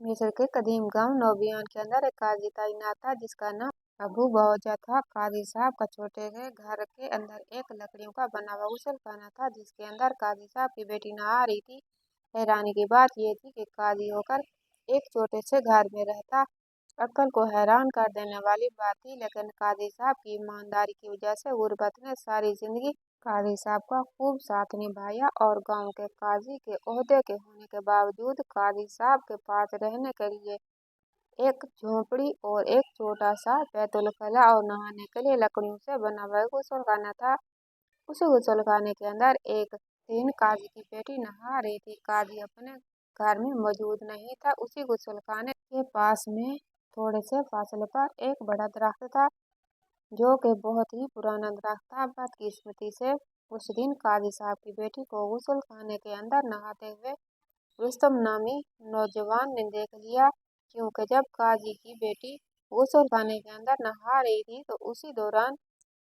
मिस्र के कदीम गांव नोबियन के अंदर एक काजी तैनात था जिसका नाम अबू बौजा था। काजी साहब का छोटे से घर के अंदर एक लकड़ियों का बना हुआ गुसलखाना था जिसके अंदर काजी साहब की बेटी नहा रही थी। हैरानी की बात यह थी कि काजी होकर एक छोटे से घर में रहता अक्ल को हैरान कर देने वाली बात थी, लेकिन काजी साहब की ईमानदारी की वजह से गुरबत ने सारी जिंदगी काजी साहब का खूब साथ निभाया और गांव के काजी के ओहदे के होने के बावजूद काजी साहब के पास रहने के लिए एक झोपड़ी और एक छोटा सा बैतुलखला और नहाने के लिए लकड़ियों से बना हुआ गुसलखाना था। उस गुसलखाने के अंदर एक दिन काजी की बेटी नहा रही थी। काजी अपने घर में मौजूद नहीं था। उसी गुसलखाने के पास में थोड़े से फासले पर एक बड़ा दरख्त था जो कि बहुत ही पुराना दरख्त था। बदकिस्मती से उस दिन काजी साहब की बेटी को गुसलखाने के अंदर नहाते हुए रुस्तम नामी नौजवान ने देख लिया, क्योंकि जब काजी की बेटी गुसलखाने के अंदर नहा रही थी तो उसी दौरान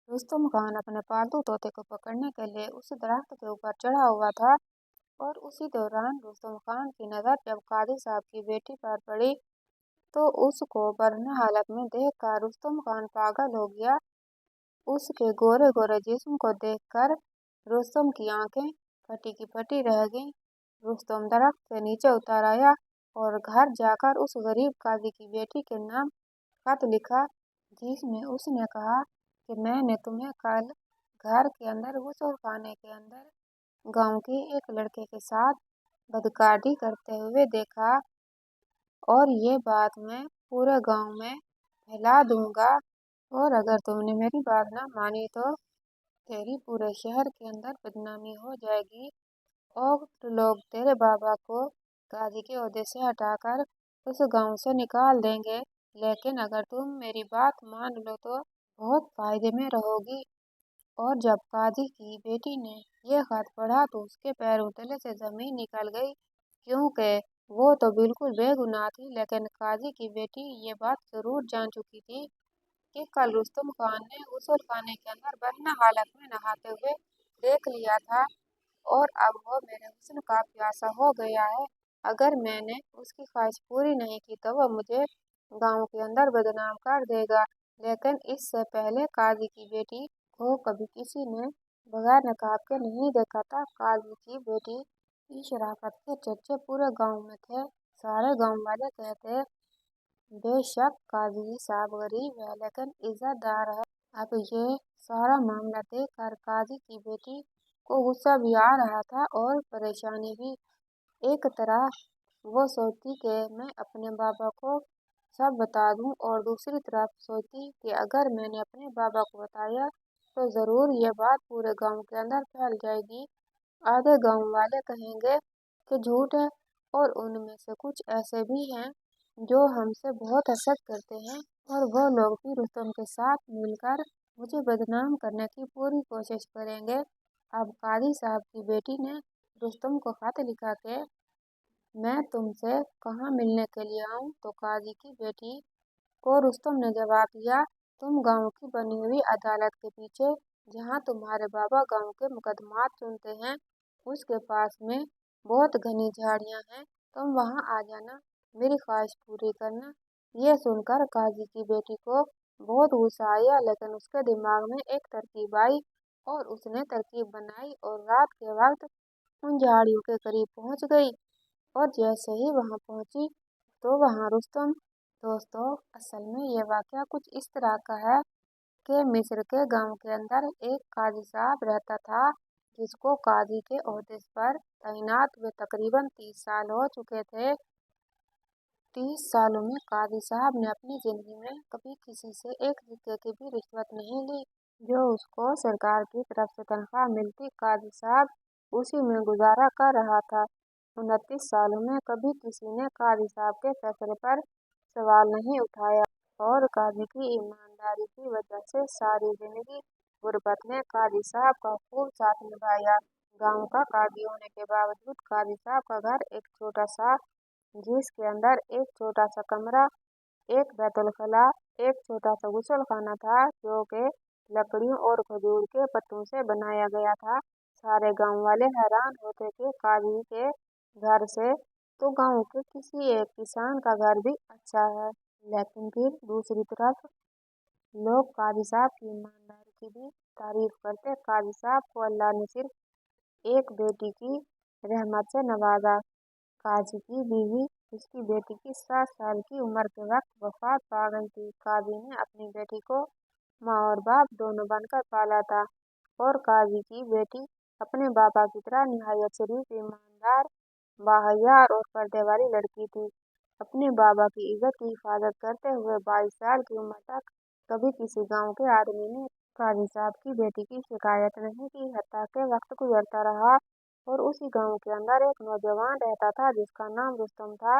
रुस्तम खान अपने पालतू तोते को पकड़ने के लिए उस दरख्त के ऊपर चढ़ा हुआ था। और उसी दौरान रुस्तम खान की नज़र जब काजी साहब की बेटी पर पड़ी तो उसको बरहना हालत में देखकर रुस्तम खान पागल हो गया। उसके गोरे गोरे जिस्म को देखकर रुस्तम की आंखें फटी की फटी रह गईं। रुस्तम दरख्त से नीचे उतर आया और घर जाकर उस गरीब काजी की बेटी के नाम खत लिखा, जिसमें उसने कहा कि मैंने तुम्हें कल घर के अंदर गुसलखाने के अंदर गांव के एक लड़के के साथ बदकाठी करते हुए देखा और ये बात मैं पूरे गांव में फैला दूंगा, और अगर तुमने मेरी बात ना मानी तो तेरी पूरे शहर के अंदर बदनामी हो जाएगी और लोग तेरे बाबा को काजी के ओहदे से हटाकर उस गांव से निकाल देंगे। लेकिन अगर तुम मेरी बात मान लो तो बहुत फायदे में रहोगी। और जब काजी की बेटी ने यह खत पढ़ा तो उसके पैरों तले से जमीन निकल गई, क्योंकि वो तो बिल्कुल बेगुनाह थी। लेकिन काजी की बेटी ये बात जरूर जान चुकी थी कि कल रुस्तम खान ने गुसलखाने के अंदर बरहना हालत में नहाते हुए देख लिया था और अब वो मेरे हुस्न का प्यासा हो गया है। अगर मैंने उसकी ख्वाहिश पूरी नहीं की तो वो मुझे गांव के अंदर बदनाम कर देगा। लेकिन इससे पहले काजी की बेटी को कभी किसी ने बगैर नकाब के नहीं देखा था। काजी की बेटी की शराफत के चर्चे पूरे गांव में थे। सारे गांव वाले कहते, बेशक काजी साहब गरीब है लेकिन इज्जतदार है। अब ये सारा मामला देखकर काजी की बेटी को गुस्सा भी आ रहा था और परेशानी भी। एक तरह वो सोचती कि मैं अपने बाबा को सब बता दूं और दूसरी तरफ सोचती कि अगर मैंने अपने बाबा को बताया तो ज़रूर ये बात पूरे गांव के अंदर फैल जाएगी। आधे गांव वाले कहेंगे कि झूठ है और उनमें से कुछ ऐसे भी हैं जो हमसे बहुत हसद करते हैं और वो लोग भी रुस्तम के साथ मिलकर मुझे बदनाम करने की पूरी कोशिश करेंगे। अब काजी साहब की बेटी ने रुस्तम को खत लिखा कि मैं तुमसे कहाँ मिलने के लिए आऊँ, तो काजी की बेटी को रुस्तम ने जवाब दिया, तुम गांव की बनी हुई अदालत के पीछे जहाँ तुम्हारे बाबा गांव के मुकदमात सुनते हैं उसके पास में बहुत घनी झाड़ियाँ हैं, तुम वहाँ आ जाना, मेरी ख्वाहिश पूरी करना। ये सुनकर काजी की बेटी को बहुत गुस्सा आया, लेकिन उसके दिमाग में एक तरकीब आई और उसने तरकीब बनाई और रात के वक्त उन झाड़ियों के करीब पहुंच गई। और जैसे ही वहां पहुंची तो वहां रुस्तम। दोस्तों, असल में ये वाकया कुछ इस तरह का है कि मिस्र के गांव के अंदर एक काजी साहब रहता था जिसको काजी के ओहदे पर तैनात हुए तकरीबन 30 साल हो चुके थे। 30 सालों में काजी साहब ने अपनी जिंदगी में कभी किसी से एक सिक्के की भी रिश्वत नहीं ली। जो उसको सरकार की तरफ से तनख्वाह मिलती, काजी साहब उसी में गुजारा कर रहा था। 29 सालों में कभी किसी ने काजी साहब के फैसले पर सवाल नहीं उठाया और काजी की ईमानदारी की वजह से सारी जिंदगी गुरबत ने काजी साहब का खूब साथ निभाया। गांव का काजी होने के बावजूद काजी साहब का घर एक छोटा सा, जिसके अंदर एक छोटा सा कमरा, एक बैतुलखला, एक छोटा सा गुसलखाना था जो कि लकड़ियों और खजूर के पत्तों से बनाया गया था। सारे गांव वाले हैरान होते थे काजी के घर से तो गांव के किसी एक किसान का घर भी अच्छा है। लेकिन फिर दूसरी तरफ लोग काजी साहब की ईमानदारी की भी तारीफ करते। काजी साहब को अल्लाह ने सिर्फ एक बेटी की रहमत से नवाजा। काजी की बीवी उसकी बेटी की 7 साल की उम्र के वक्त वफात पा गई थी। काजी ने अपनी बेटी को माँ और बाप दोनों बनकर पाला था और काजी की बेटी अपने पापा की तरह निहायत शरीफ, ईमानदार, बाहयार और पर्दे वाली लड़की थी। अपने बाबा की इज्जत की हिफाजत करते हुए 22 साल की उम्र तक कभी किसी गांव के आदमी ने काजी साहब की बेटी की शिकायत नहीं की। हत्ता के वक्त गुजरता रहा और उसी गांव के अंदर एक नौजवान रहता था जिसका नाम रुस्तम था।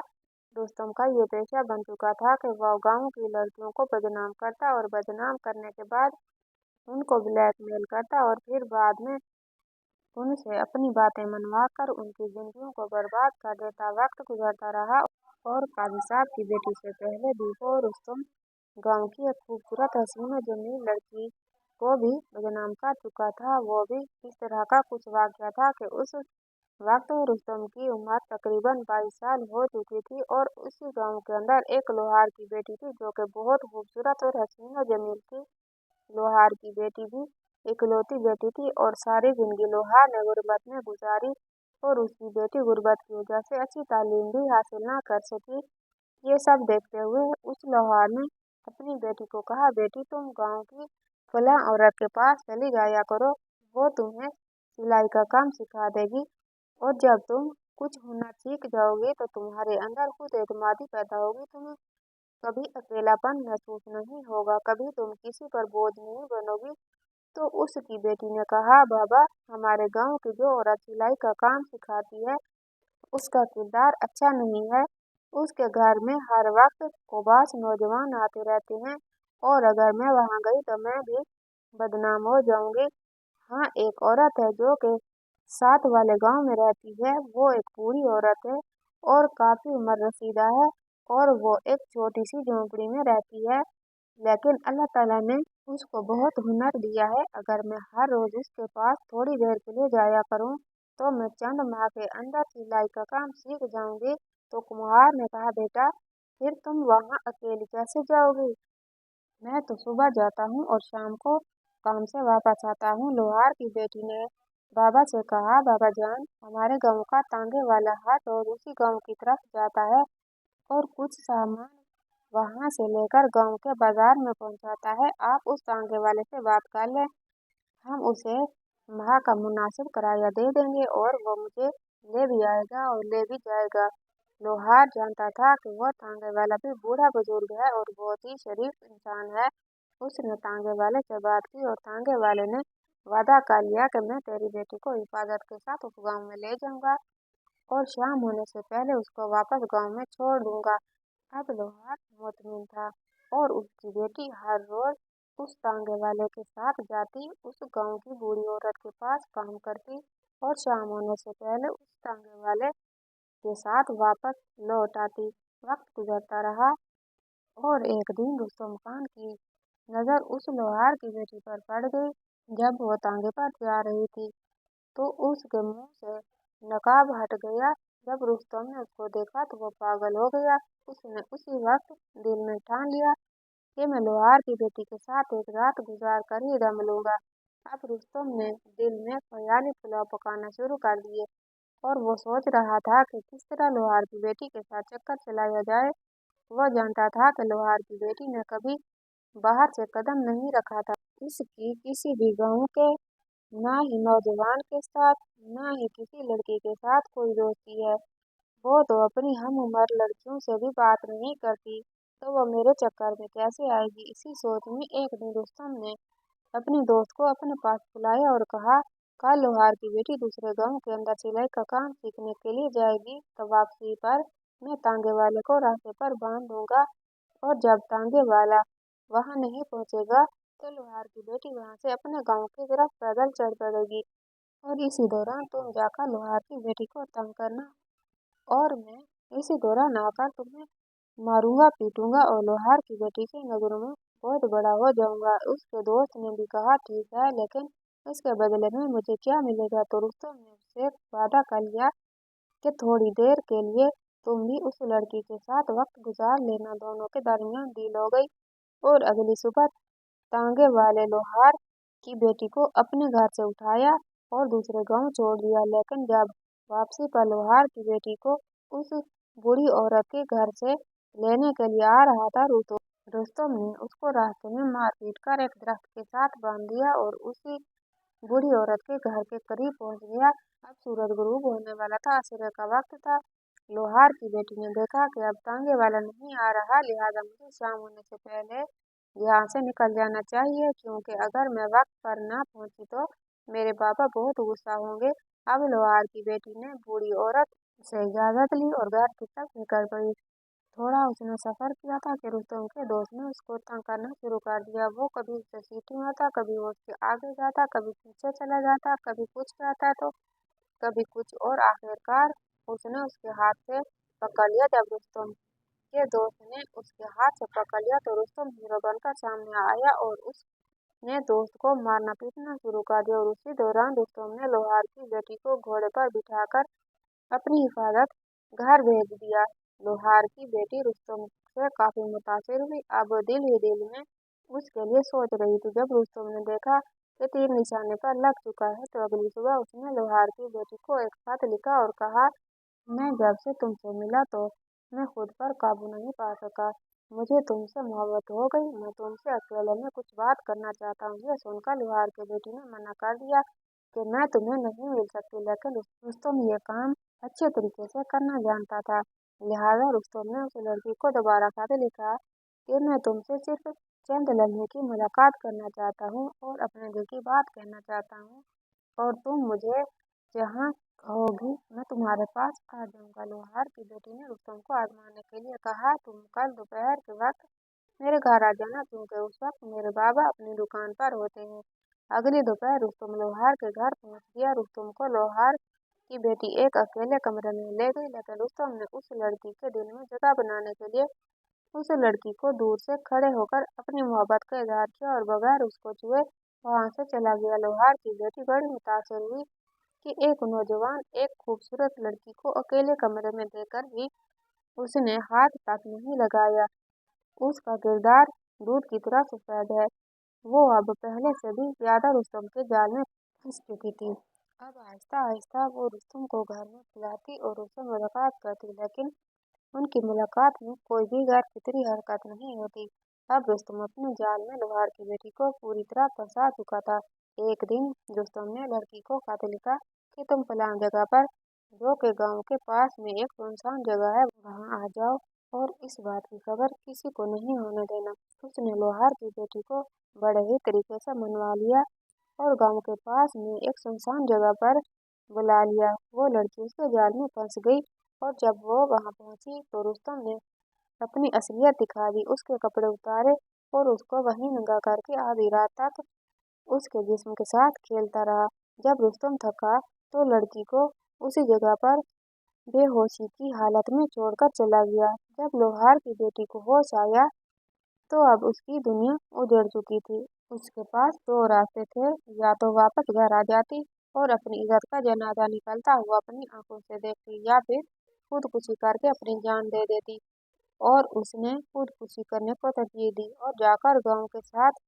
रुस्तम का ये पेशा बन चुका था कि वह गांव की लड़कियों को बदनाम करता और बदनाम करने के बाद उनको ब्लैकमेल करता और फिर बाद में उनसे अपनी बातें मनवा कर उनकी जिंदगियों को बर्बाद कर देता। वक्त गुजरता रहा और काजी साहब की बेटी से पहले भी वो रुस्तम गांव की एक खूबसूरत हसीन जमील लड़की को भी बदनाम कर चुका था। वो भी इस तरह का कुछ वाकया था कि उस वक्त रुस्तम की उम्र तकरीबन 22 साल हो चुकी थी और उसी गांव के अंदर एक लोहार की बेटी थी जो कि बहुत खूबसूरत और हसीन जमील थी। लोहार की बेटी भी इकलौती बेटी थी और सारी जिंदगी लोहार ने गुर्बत में गुजारी और उसकी बेटी गुर्बत की वजह से अच्छी तालीम भी हासिल ना कर सकी। ये सब देखते हुए उस लोहार ने अपनी बेटी को कहा, बेटी तुम गांव की फलां औरत के पास चली जाया करो, वो तुम्हें सिलाई का काम सिखा देगी और जब तुम कुछ हुनर सीख जाओगे तो तुम्हारे अंदर खुद एतमादी पैदा होगी। तुम्हें कभी अकेलापन महसूस नहीं होगा, कभी तुम किसी पर बोझ नहीं बनोगी। तो उसकी बेटी ने कहा, बाबा हमारे गांव की जो औरत सिलाई का काम सिखाती है उसका किरदार अच्छा नहीं है। उसके घर में हर वक्त कोबास नौजवान आते रहते हैं और अगर मैं वहां गई तो मैं भी बदनाम हो जाऊंगी। हाँ, एक औरत है जो के साथ वाले गांव में रहती है। वो एक बूढ़ी औरत है और काफी उम्र रसीदा है और वो एक छोटी सी झोंपड़ी में रहती है। लेकिन अल्लाह ताला ने उसको बहुत हुनर दिया है। अगर मैं हर रोज उसके पास थोड़ी देर के लिए जाया करूं तो मैं चंद माह के अंदर सिलाई का काम सीख जाऊंगी। तो कुम्हार ने कहा, बेटा फिर तुम वहां अकेली कैसे जाओगी? मैं तो सुबह जाता हूँ और शाम को काम से वापस आता हूँ। लोहार की बेटी ने बाबा से कहा, बाबा जान हमारे गांव का तांगे वाला हर रोज उसी गांव की तरफ जाता है और कुछ सामान वहां से लेकर गांव के बाजार में पहुंचाता है। आप उस तांगे वाले से बात कर लें, हम उसे माह का मुनासिब किराया दे देंगे और वो मुझे ले भी आएगा और ले भी जाएगा। लोहार जानता था कि वह तांगे वाला भी बूढ़ा बुजुर्ग है और बहुत ही शरीफ इंसान है। उसने तांगे वाले से बात की और तांगे वाले ने वादा कर लिया कि मैं तेरी बेटी को हिफाजत के साथ उस गांव में ले जाऊंगा और शाम होने से पहले उसको वापस गांव में छोड़ दूंगा। अब लोहार मुतमिन था और उसकी बेटी हर रोज उस तांगे वाले के साथ जाती, उस गांव की बूढ़ी औरत के पास काम करती और शाम होने से पहले उस तांगे वाले के साथ वापस लौट आती। वक्त गुजरता रहा और एक दिन रुस्तम खान की नजर उस लोहार की बेटी पर पड़ गई। जब वो तांगे पर जा रही थी तो उसके मुंह से नकाब हट गया। जब रुस्तम ने उसको देखा तो वो पागल हो गया। उसने उसी वक्त दिल में ठान लिया कि मैं लोहार की बेटी के साथ एक रात गुजार कर ही दम लूंगा। अब रुस्तम ने दिल में ख्याली पुलाव पकाना शुरू कर दिए और वो सोच रहा था कि किस तरह लोहार की बेटी के साथ चक्कर चलाया जाए। वह जानता था कि लोहार की बेटी ने कभी बाहर से कदम नहीं रखा था। उसकी किसी भी गांव के ना ही नौजवान के साथ ना ही किसी लड़की के साथ कोई दोस्ती है। वो तो अपनी हम उम्र लड़कियों से भी बात नहीं करती, तो वो मेरे चक्कर में कैसे आएगी? इसी सोच में एक दिन रुस्तम ने अपने दोस्त को अपने पास बुलाया और कहा, कल लोहार की बेटी दूसरे गांव के अंदर सिलाई का काम सीखने के लिए जाएगी, तो वापसी पर मैं तांगे वाले को रास्ते पर बांध दूंगा और जब तांगे वाला वहां नहीं पहुंचेगा तो लोहार की बेटी वहां से अपने गांव की तरफ पैदल चल पड़ेगी और इसी दौरान तुम जाकर लोहार की बेटी को तंग करना और मैं इसी दौरान आकर तुम्हें मारूंगा पीटूंगा और लोहार की बेटी की नजरों में बहुत बड़ा हो जाऊंगा। उसके दोस्त ने भी कहा, ठीक है, लेकिन इसके बदले में मुझे क्या मिलेगा? तो रुस्तम ने उससे वादा कर लिया कि थोड़ी देर के लिए तुम भी उस लड़की के साथ वक्त गुजार लेना। दोनों के दरमियान डील हो गई और अगली सुबह तांगे वाले लोहार की बेटी को अपने घर से उठाया और दूसरे गांव छोड़ दिया। लेकिन जब वापसी पर लोहार की बेटी को उस बूढ़ी औरत के घर से लेने के लिए आ रहा था, रुस्तम ने उसको रास्ते में मार पीट कर एक दरख्त के साथ बांध दिया और उसी बूढ़ी औरत के घर के करीब पहुंच गया। अब सूरज गुरूब होने वाला था, असर का वक्त था। लोहार की बेटी ने देखा कि अब तांगे वाला नहीं आ रहा, लिहाजा मुझे शाम होने से पहले यहाँ से निकल जाना चाहिए, क्योंकि अगर मैं वक्त पर न पहुंची तो मेरे पापा बहुत गुस्सा होंगे। अब लोहार की बेटी ने बूढ़ी औरत से इजाजत ली और घर की तरफ निकल पड़ी। थोड़ा उसने सफर किया था कि रुस्तम के दोस्त ने उसको तंग करना शुरू कर दिया। वो कभी उससे सीटी मारता, कभी वो उसके आगे जाता, कभी पीछे चला जाता, कभी कुछ कहता तो कभी कुछ, और आखिरकार उसने उसके हाथ से पकड़ लिया। जब रुस्तम के दोस्त ने उसके हाथ से पकड़ लिया तो रुस्तम हीरो बनकर सामने आया और उसने दोस्त को मारना पीटना शुरू कर दिया। और उसी दौरान रुस्तम ने लोहार की बेटी को घोड़े पर बिठाकर अपनी हिफाजत घर भेज दिया। लोहार की बेटी रुस्तम से काफी मुतासिर हुई। अब दिल ही दिल में उसके लिए सोच रही थी। जब रुस्तम ने देखा कि तीर निशाने पर लग चुका है तो अगली सुबह उसने लोहार की बेटी को एक खत लिखा और कहा, मैं जब से तुमसे मिला तो मैं खुद पर काबू नहीं पा सका। मुझे तुमसे मोहब्बत हो गई। मैं तुमसे अकेले में कुछ बात करना चाहता हूँ। यह सुनकर लोहार की बेटी ने मना कर दिया कि मैं तुम्हें नहीं मिल सकती, लेकिन रुस्तम ये काम अच्छे तरीके से करना जानता था। लिहाजा रुस्तम ने उस लड़की को दोबारा खत लिखा कि मैं तुमसे सिर्फ चंद लम्हे की मुलाकात करना चाहता हूँ और अपने दिल की बात कहना चाहता हूँ, और तुम मुझे जहाँ कहोगी मैं तुम्हारे पास आ जाऊंगा। लोहार की बेटी ने रुस्तम को आजमाने के लिए कहा, तुम कल दोपहर के वक्त मेरे घर आ जाना, क्योंकि उस वक्त मेरे बाबा अपनी दुकान पर होते हैं। अगली दोपहर रुस्तम लोहार के घर पहुंच गया। रुस्तम को लोहार की बेटी एक अकेले कमरे में ले गई, लेकिन रुस्तम ने उस लड़की के दिल में जगह बनाने के लिए उस लड़की को दूर से खड़े होकर अपनी मोहब्बत का इजहार किया और बगैर उसको छुए वहां से चला गया। लोहार की बेटी बड़ी मुतासिर हुई कि एक नौजवान एक खूबसूरत लड़की को अकेले कमरे में देकर भी उसने हाथ तक नहीं लगाया। उसका किरदार दूध की तरह सफेद है। वो अब पहले से भी ज्यादा रुस्तम के जाल में फंस चुकी थी। अब आहिस्ता आहिस्ता वो रुस्तम को घर में बुलाती और उससे मुलाकात करती, लेकिन उनकी मुलाकात में कोई भी गैर फितरी हरकत नहीं होती। अब रुस्तम अपने जाल में लोहार की बेटी को पूरी तरह फंसा चुका था। एक दिन रुस्तम ने लड़की को खत लिखा कि तुम फलां जगह पर, जो के गांव के पास में एक सुनसान जगह है, वहां आ जाओ और इस बात की खबर किसी को नहीं होने देना। उसने लोहार की बेटी को बड़े ही तरीके से मनवा लिया और गांव के पास में एक सुनसान जगह पर बुला लिया। वो लड़की उसके जाल में फंस गई और जब वो वहां पहुंची तो रुस्तम ने अपनी असलियत दिखा दी। उसके कपड़े उतारे और उसको वहीं नंगा करके आधी रात तक उसके जिस्म के साथ खेलता रहा। जब रुस्तम थका तो लड़की को उसी जगह पर बेहोशी की हालत में छोड़कर चला गया। जब लोहार की बेटी को होश आया तो अब उसकी दुनिया उजड़ चुकी थी। उसके पास दो रास्ते थे, या तो वापस घर आ जाती और अपनी इज्जत का जनाजा निकलता हुआ अपनी आंखों से देखती, या फिर खुदकुशी करके अपनी जान दे देती। और उसने खुदकुशी करने को तरजीह दी और जाकर गांव के साथ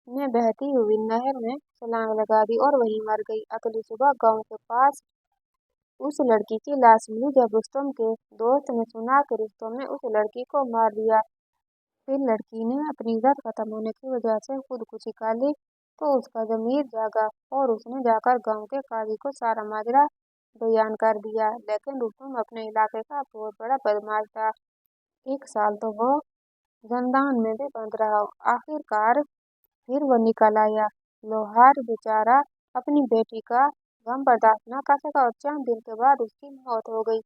में बहती हुई नहर में छलांग लगा दी और वहीं मर गई। अगली सुबह गांव के पास उस लड़की की लाश मिली। जब रुस्तम के दोस्त ने सुना कि रुस्तम ने उस लड़की को मार दिया, फिर लड़की ने अपनी इज्जत खत्म होने की वजह से खुदकुशी कर ली, तो उसका ज़मीर जागा और उसने जाकर गांव के काजी को सारा माजरा बयान कर दिया। लेकिन रुस्तम अपने इलाके का बहुत बड़ा बदमाश था। एक साल तो वो जंदान में भी बंद रहा। आखिरकार फिर वो निकल आया। लोहार बेचारा अपनी बेटी का गम बर्दाश्त न कर सका और चंद दिन के बाद उसकी मौत हो गई।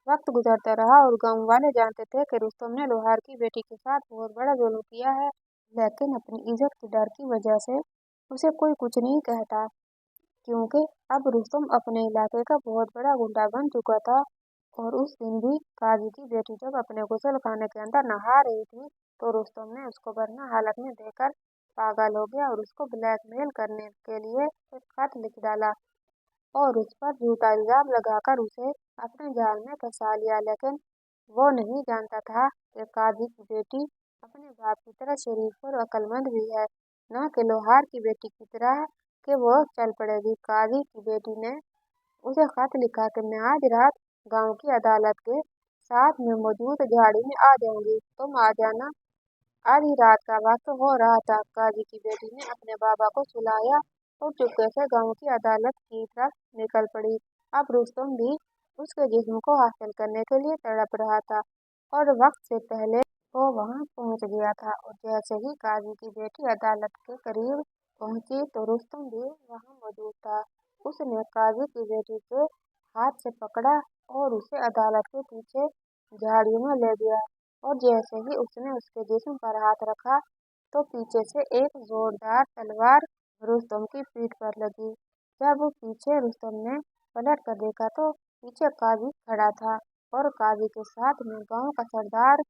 वक्त गुजरता रहा और गांव वाले जानते थे कि रुस्तम ने लोहार की बेटी के साथ बहुत बड़ा जुल्म किया है, लेकिन अपनी इज्जत के डर की वजह से उसे कोई कुछ नहीं कहता, क्योंकि अब रुस्तम अपने इलाके का बहुत बड़ा गुंडा बन चुका था। और उस दिन भी काजी की बेटी जब अपने गुसल खाने के अंदर नहा रही थी तो रुस्तम ने उसको वरना हालत में देखकर पागल हो गया और उसको ब्लैकमेल करने के लिए एक खत लिख डाला और उस पर झूठा इल्जाम लगाकर उसे अपने जाल में फंसा लिया। लेकिन वो नहीं जानता था कि काजी की बेटी अपने बाप की तरह शरीफ और अक्लमंद भी है, न कि लोहार की बेटी की तरह कि वो चल पड़ेगी। काजी की बेटी ने उसे खत लिखा कि मैं आज रात गांव की अदालत के साथ में मौजूद झाड़ी में आ जाऊंगी, तुम आ जाना। आधी रात का वक्त हो रहा था। काजी की बेटी ने अपने बाबा को सुलाया और चुपके से गांव की अदालत की तरफ निकल पड़ी। अब रुस्तम भी उसके जिस्म को हासिल करने के लिए तड़प रहा था और वक्त से पहले वो वहां पहुंच गया था। और जैसे ही काजी की बेटी अदालत के करीब पहुंची तो रुस्तम भी वहां मौजूद था। उसने काजी की बेटी के हाथ से पकड़ा और उसे अदालत के पीछे झाड़ियों में ले गया। और जैसे ही उसने उसके जिस्म पर हाथ रखा तो पीछे से एक जोरदार तलवार रुस्तम की पीठ पर लगी। जब वो पीछे रुस्तम ने पलट कर देखा तो पीछे काजी खड़ा था और काजी के साथ में गांव का सरदार,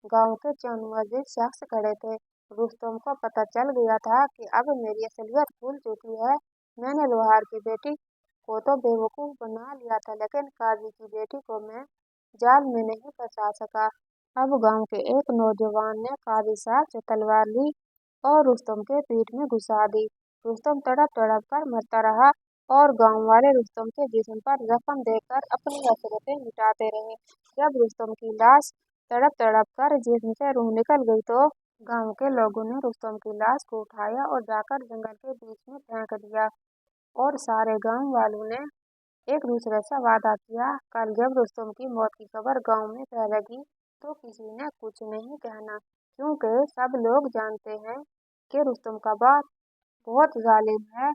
गांव के चंद मस्जिद शख्स खड़े थे। रुस्तम को पता चल गया था कि अब मेरी असलियत खुल चुकी है। मैंने लोहार की बेटी को तो बेवकूफ बना लिया था, लेकिन काजी की बेटी को मैं जाल में नहीं फंसा सका। अब गांव के एक नौजवान ने काजी साहब से तलवार ली और रुस्तम के पीठ में घुसा दी। रुस्तम तड़प तड़प कर मरता रहा और गांव वाले रुस्तम के जिस्म पर जख्म देकर अपनी हसरतें मिटाते रहे। जब रुस्तम की लाश तड़प तड़प कर जिस्म से रूह निकल गई तो गांव के लोगों ने रुस्तम की लाश को उठाया और जाकर जंगल के बीच में फेंक दिया। और सारे गांव वालों ने एक दूसरे से वादा किया, कल जब रुस्तम की मौत की खबर गांव में फैलेगी तो किसी ने कुछ नहीं कहना, क्योंकि सब लोग जानते हैं कि रुस्तम का बाप बहुत जालिम है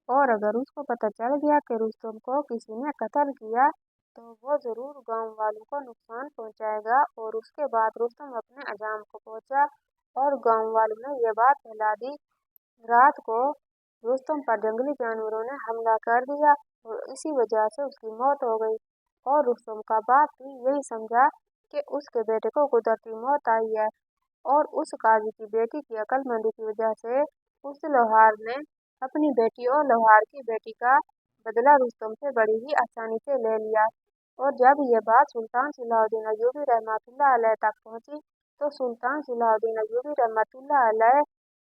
और अगर उसको पता चल गया कि रुस्तम को किसी ने कत्ल किया तो वो जरूर गांव वालों को नुकसान पहुंचाएगा। और उसके बाद रुस्तम अपने अंजाम को पहुंचा और गांव वालों ने ये बात फैला दी। रात को रुस्तम पर जंगली जानवरों ने हमला कर दिया और इसी वजह से उसकी मौत हो गई। और रुस्तम का बाप भी यही समझा कि उसके बेटे को कुदरती मौत आई है और उस काजी की बेटी की अक्लमंदी की वजह से उस लोहार ने अपनी बेटी और लोहार की बेटी का बदला रुस्तम से बड़ी ही आसानी से ले लिया। और जब ये बात सुल्तान सलाहुद्दीन अय्यूबी रहमतुल्लाह अलैह तक पहुंची तो सुल्तान सलाहुद्दीन अय्यूबी रहमतुल्लाह अलैह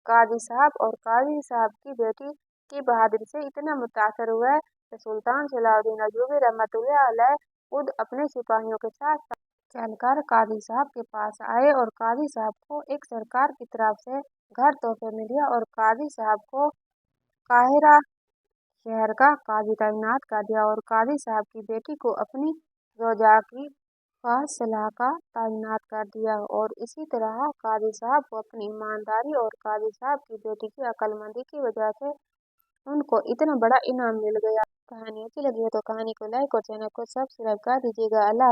काजी साहब और काजी साहब की बेटी की बहादुरी से इतना मुतासर हुए कि सुल्तान सलाहुद्दीन अय्यूबी रहमतुल्लाह अलैह खुद अपने सिपाहियों के साथ चलकर काजी साहब के पास आए और काजी साहब को एक सरकार की तरफ से घर तोहफे में दिया और काजी साहब को काहिरा शहर का काजी तैनात कर दिया और काजी साहब की बेटी को अपनी रोजा की खास सलाह का तैनात कर दिया। और इसी तरह काजी साहब को अपनी ईमानदारी और काजी साहब की बेटी की अक्लमंदी की वजह से उनको इतना बड़ा इनाम मिल गया। कहानी अच्छी लगी हो तो कहानी को लाइक और चैनल को सब्सक्राइब कर दीजिएगा। अल्लाह।